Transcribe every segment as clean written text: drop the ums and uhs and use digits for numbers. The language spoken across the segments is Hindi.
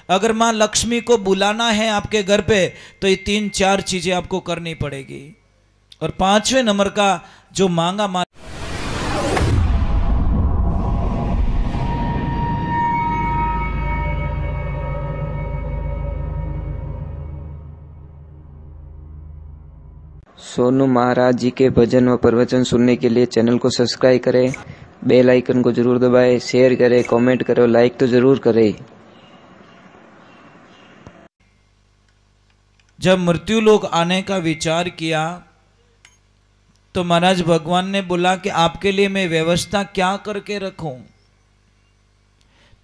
अगर माँ लक्ष्मी को बुलाना है आपके घर पे तो ये 3-4 चीजें आपको करनी पड़ेगी। और 5वें नंबर का जो मांगा माँ सोनू महाराज जी के भजन व प्रवचन सुनने के लिए चैनल को सब्सक्राइब करें, बेल आइकन को जरूर दबाएं, शेयर करें, कमेंट करें, लाइक तो जरूर करें। जब मृत्यु लोक आने का विचार किया तो महाराज भगवान ने बोला कि आपके लिए मैं व्यवस्था क्या करके रखूं।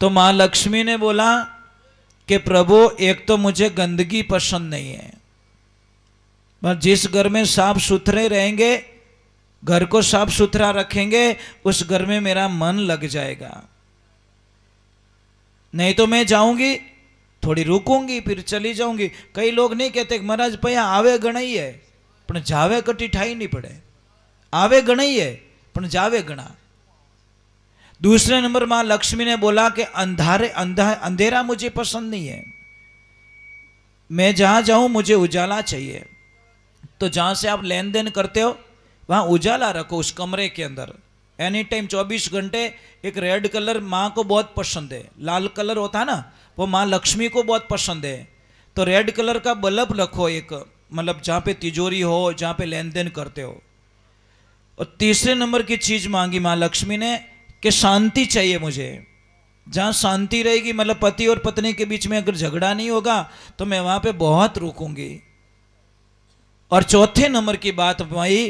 तो मां लक्ष्मी ने बोला कि प्रभु एक तो मुझे गंदगी पसंद नहीं है, पर जिस घर में साफ सुथरे रहेंगे, घर को साफ सुथरा रखेंगे, उस घर में मेरा मन लग जाएगा। नहीं तो मैं जाऊंगी, थोड़ी रुकूंगी, फिर चली जाऊंगी। कई लोग नहीं कहते महाराज भैया आवे गणाई है पण जावे कटी ठाई नहीं पड़े। आवे गणाई है पण जावे गणा। दूसरे नंबर मां लक्ष्मी ने बोला कि अंधेरा मुझे पसंद नहीं है, मैं जहां जाऊं मुझे उजाला चाहिए। तो जहां से आप लेन देन करते हो वहां उजाला रखो उस कमरे के अंदर। एनी टाइम 24 घंटे। एक रेड कलर माँ को बहुत पसंद है, लाल कलर होता है ना, वो माँ लक्ष्मी को बहुत पसंद है। तो रेड कलर का बल्ब रखो एक, मतलब जहाँ पे तिजोरी हो, जहाँ पे लेन देन करते हो। और तीसरे नंबर की चीज मांगी माँ लक्ष्मी ने कि शांति चाहिए मुझे। जहाँ शांति रहेगी, मतलब पति और पत्नी के बीच में अगर झगड़ा नहीं होगा तो मैं वहाँ पे बहुत रुकूंगी। और चौथे नंबर की बात भाई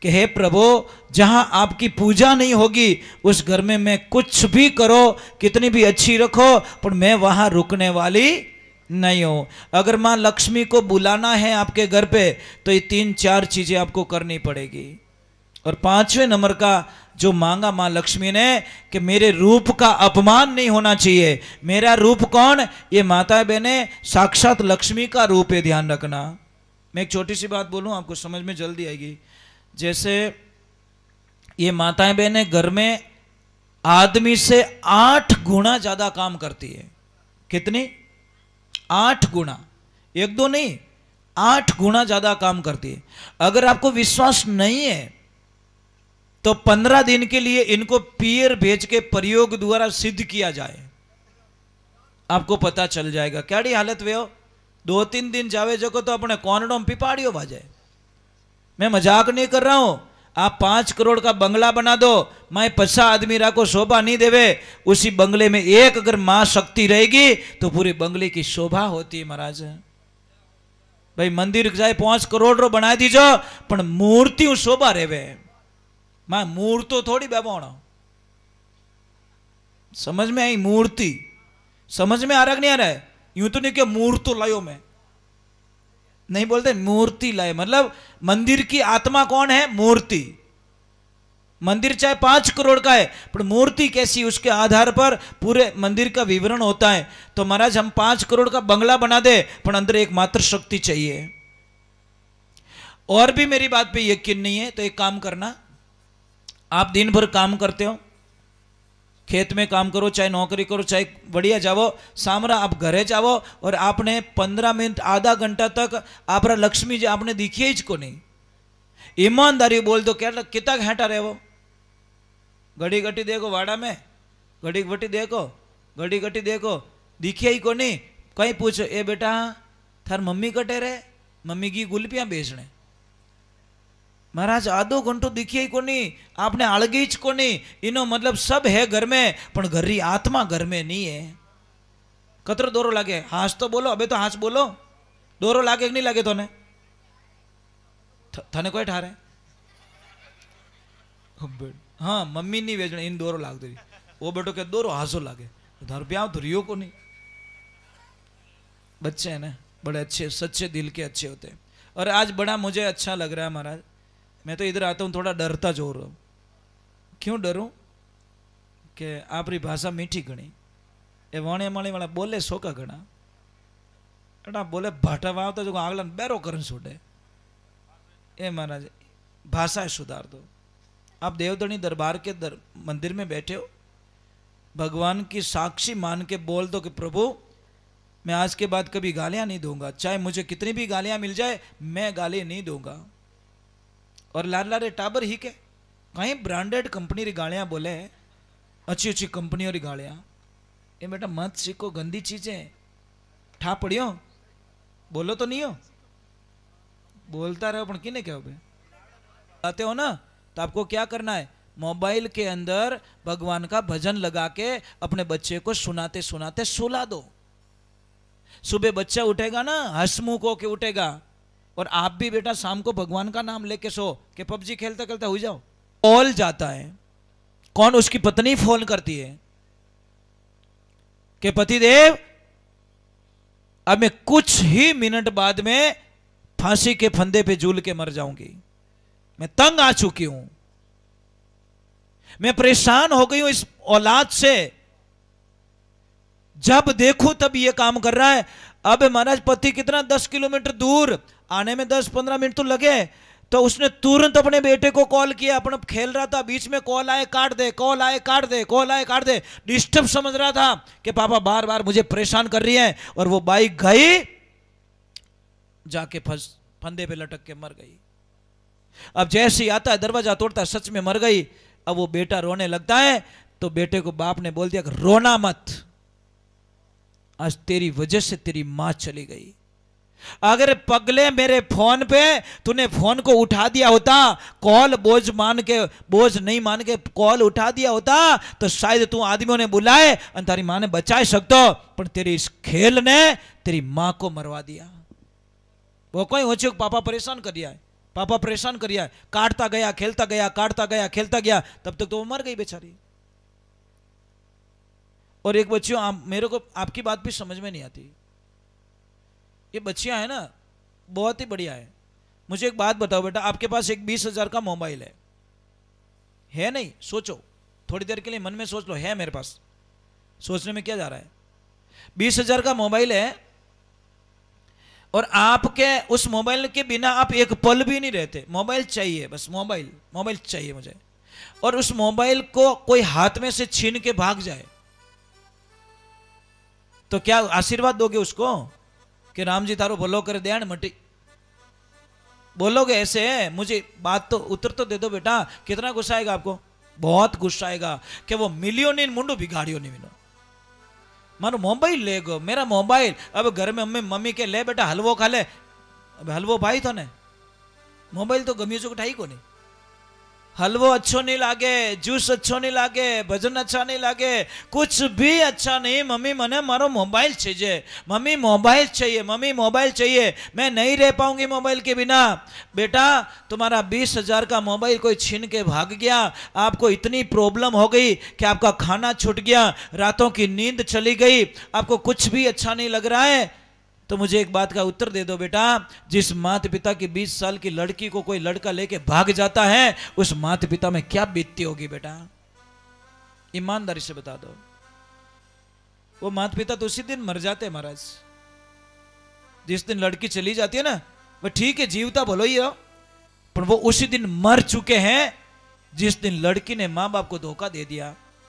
कि हे प्रभु जहां आपकी पूजा नहीं होगी उस घर में मैं कुछ भी करो, कितनी भी अच्छी रखो, पर मैं वहां रुकने वाली नहीं हूं। अगर मां लक्ष्मी को बुलाना है आपके घर पे तो ये 3-4 चीजें आपको करनी पड़ेगी। और 5वें नंबर का जो मांगा मां लक्ष्मी ने कि मेरे रूप का अपमान नहीं होना चाहिए। मेरा रूप कौन? ये माता बहने साक्षात लक्ष्मी का रूप है, ध्यान रखना। मैं एक छोटी सी बात बोलूं, आपको समझ में जल्दी आएगी। जैसे ये माताएं बहनें घर में आदमी से 8 गुना ज्यादा काम करती है। कितनी? 8 गुना, 1-2 नहीं, 8 गुना ज्यादा काम करती है। अगर आपको विश्वास नहीं है तो 15 दिन के लिए इनको पीर भेज के प्रयोग द्वारा सिद्ध किया जाए, आपको पता चल जाएगा क्याड़ी हालत वे हो। 2-3 दिन जावे जको तो अपने कोनडों पिपाड़ियों बाजे। मैं मजाक नहीं कर रहा हूं। आप 5 करोड़ का बंगला बना दो, मैं 50 आदमी को शोभा नहीं देवे। उसी बंगले में एक अगर मां शक्ति रहेगी तो पूरे बंगले की शोभा होती है महाराज। भाई मंदिर चाहे 5 करोड़ रो बना दीजो पण मूर्ति शोभा रेवे। मैं मूर्तो थोड़ी बेबोणो। समझ में आई? मूर्ति समझ में आ रहा नहीं आ रहा है? यूं तो नहीं कि मूर्तो लायो, मैं नहीं बोलते, मूर्ति लाए। मतलब मंदिर की आत्मा कौन है? मूर्ति। मंदिर चाहे 5 करोड़ का है पर मूर्ति कैसी, उसके आधार पर पूरे मंदिर का विवरण होता है। तो महाराज हम 5 करोड़ का बंगला बना दे पर अंदर एकमात्र शक्ति चाहिए। और भी मेरी बात पे यकीन नहीं है तो एक काम करना, आप दिन भर काम करते हो, खेत में काम करो, चाहे नौकरी करो, चाहे बढ़िया जाओ, सामरा आप घरे जाओ और आपने 15 मिनट आधा घंटा तक आप लक्ष्मी जी आपने दिखिए ही को नहीं। ईमानदारी बोल दो क्या कितना घंटा रहे वो? घड़ी घटी देखो वाड़ा में, घड़ी घटी देखो, घड़ी घटी देखो, दिखिए ही को नहीं। कहीं पूछो ए बेटा थार मम्मी कटे रे? मम्मी की गुलपियां बेचने। महाराज आधो घंटो दिखिए ही को नहीं, आपने आड़गी ज को नहीं। इनो मतलब सब है घर में पण घर री आत्मा घर में नहीं है। कतरो दोरो लागे? हाथ तो बोलो, अबे तो हाथ बोलो। दोरो लागे कि नहीं लागे? तोने थाने कोई ठारे? हाँ मम्मी नहीं वेचने, इन दोरो लाग दे। वो बेटो के दोरो हासो लागे, धर ब्याह तो रियो को नहीं। बच्चे हैं ना बड़े अच्छे, सच्चे दिल के अच्छे होते हैं। और आज बड़ा मुझे अच्छा लग रहा है महाराज। मैं तो इधर आता हूँ थोड़ा डरता जोर रहा हूँ। क्यों डरूं? कि आपरी भाषा मीठी घणी, ए वाणे माणी वाला बोले सोका घना, एटा बोले भाटा वावता जो आगला बेरो करन छोड़े। ए महाराज भाषा सुधार दो। आप देवधनी दरबार के मंदिर में बैठे हो, भगवान की साक्षी मान के बोल दो कि प्रभु मैं आज के बाद कभी गालियां नहीं दूंगा, चाहे मुझे कितनी भी गालियां मिल जाए, मैं गाली नहीं दूंगा। और लार लारे टाबर ही के कहीं ब्रांडेड कंपनी री गालियां बोले, अच्छी अच्छी कंपनियों री गालियां, ये बेटा मत सीखो, गंदी चीजें। ठा पड़ियो, बोलो तो नहीं हो, बोलता रहो पण किने कहो बे। आते हो ना, तो आपको क्या करना है, मोबाइल के अंदर भगवान का भजन लगा के अपने बच्चे को सुनाते सुनाते सुला दो। सुबह बच्चा उठेगा ना, हंसमुख होके उठेगा। और आप भी बेटा शाम को भगवान का नाम लेके सो, कि पबजी खेलते खेलते हो जाओ। कॉल जाता है, कौन? उसकी पत्नी फोन करती है कि पतिदेव अब मैं कुछ ही मिनट बाद में फांसी के फंदे पे झूल के मर जाऊंगी, मैं तंग आ चुकी हूं, मैं परेशान हो गई हूं इस औलाद से, जब देखूं तब ये काम कर रहा है। अब महाराज पति कितना 10 किलोमीटर दूर, आने में 10-15 मिनट तो लगे, तो उसने तुरंत अपने बेटे को कॉल किया। अपना खेल रहा था, बीच में कॉल आए काट दे, कॉल आए काट दे, कॉल आए काट दे, डिस्टर्ब समझ रहा था कि पापा बार बार मुझे परेशान कर रही है। और वो बाइक गई, जाके फंदे पे लटक के मर गई। अब जैसे ही आता है दरवाजा तोड़ता है, सच में मर गई। अब वो बेटा रोने लगता है, तो बेटे को बाप ने बोल दिया कि रोना मत, आज तेरी वजह से तेरी मां चली गई। अगर पगले मेरे फोन पे तूने फोन को उठा दिया होता, कॉल बोझ नहीं मान के कॉल उठा दिया होता, तो शायद तू आदमियों ने बुलाए और तारी मां ने बचा सकतो, पर तेरे इस खेल ने तेरी मां को मरवा दिया। वो कोई हो चुक, पापा परेशान कर दिया है, पापा परेशान कर दिया है, काटता गया खेलता गया, काटता गया खेलता गया, तब तक तो वो मर गई बेचारी। और एक बच्चियों, मेरे को आपकी बात भी समझ में नहीं आती। ये बच्चियां है ना, बहुत ही बढ़िया है। मुझे एक बात बताओ बेटा, आपके पास एक 20,000 का मोबाइल है नहीं? सोचो थोड़ी देर के लिए, मन में सोच लो, है मेरे पास, सोचने में क्या जा रहा है। 20,000 का मोबाइल है, और आपके उस मोबाइल के बिना आप एक पल भी नहीं रहते। मोबाइल चाहिए, बस मोबाइल चाहिए मुझे। और उस मोबाइल को कोई हाथ में से छीन के भाग जाए, तो क्या आशीर्वाद दोगे उसको कि राम जी तारो भलो करे दयान मटी? बोलोगे ऐसे? मुझे बात तो उत्तर तो दे दो बेटा। कितना गुस्सा आएगा आपको? बहुत गुस्सा आएगा कि वो मिलियन इन मुंडू बिगाड़ियो नहीं मिलो, मारो मोबाइल ले गो, मेरा मोबाइल। अब घर में मम्मी के ले बेटा हलवो खा ले, अब हलवो भाई तो ने, मोबाइल तो गमी चुक ठाई को नहीं। हलवो अच्छो नहीं लागे, जूस अच्छो नहीं लागे, भजन अच्छा नहीं लागे, कुछ भी अच्छा नहीं। मम्मी मने मारो मोबाइल चाहिए, मम्मी मोबाइल चाहिए, मम्मी मोबाइल चाहिए, मैं नहीं रह पाऊंगी मोबाइल के बिना। बेटा तुम्हारा 20,000 का मोबाइल कोई छीन के भाग गया, आपको इतनी प्रॉब्लम हो गई कि आपका खाना छूट गया, रातों की नींद चली गई, आपको कुछ भी अच्छा नहीं लग रहा है, तो मुझे एक बात का उत्तर दे दो बेटा। जिस माता पिता की 20 साल की लड़की को कोई लड़का लेके भाग जाता है, उस माता पिता में क्या बीतती होगी बेटा? ईमानदारी से बता दो। वो माता पिता तो उसी दिन मर जाते हैं महाराज, जिस दिन लड़की चली जाती है ना। वह ठीक है, जीवता भलो ही हो, पर वो उसी दिन मर चुके हैं जिस दिन लड़की ने मां बाप को धोखा दे दिया।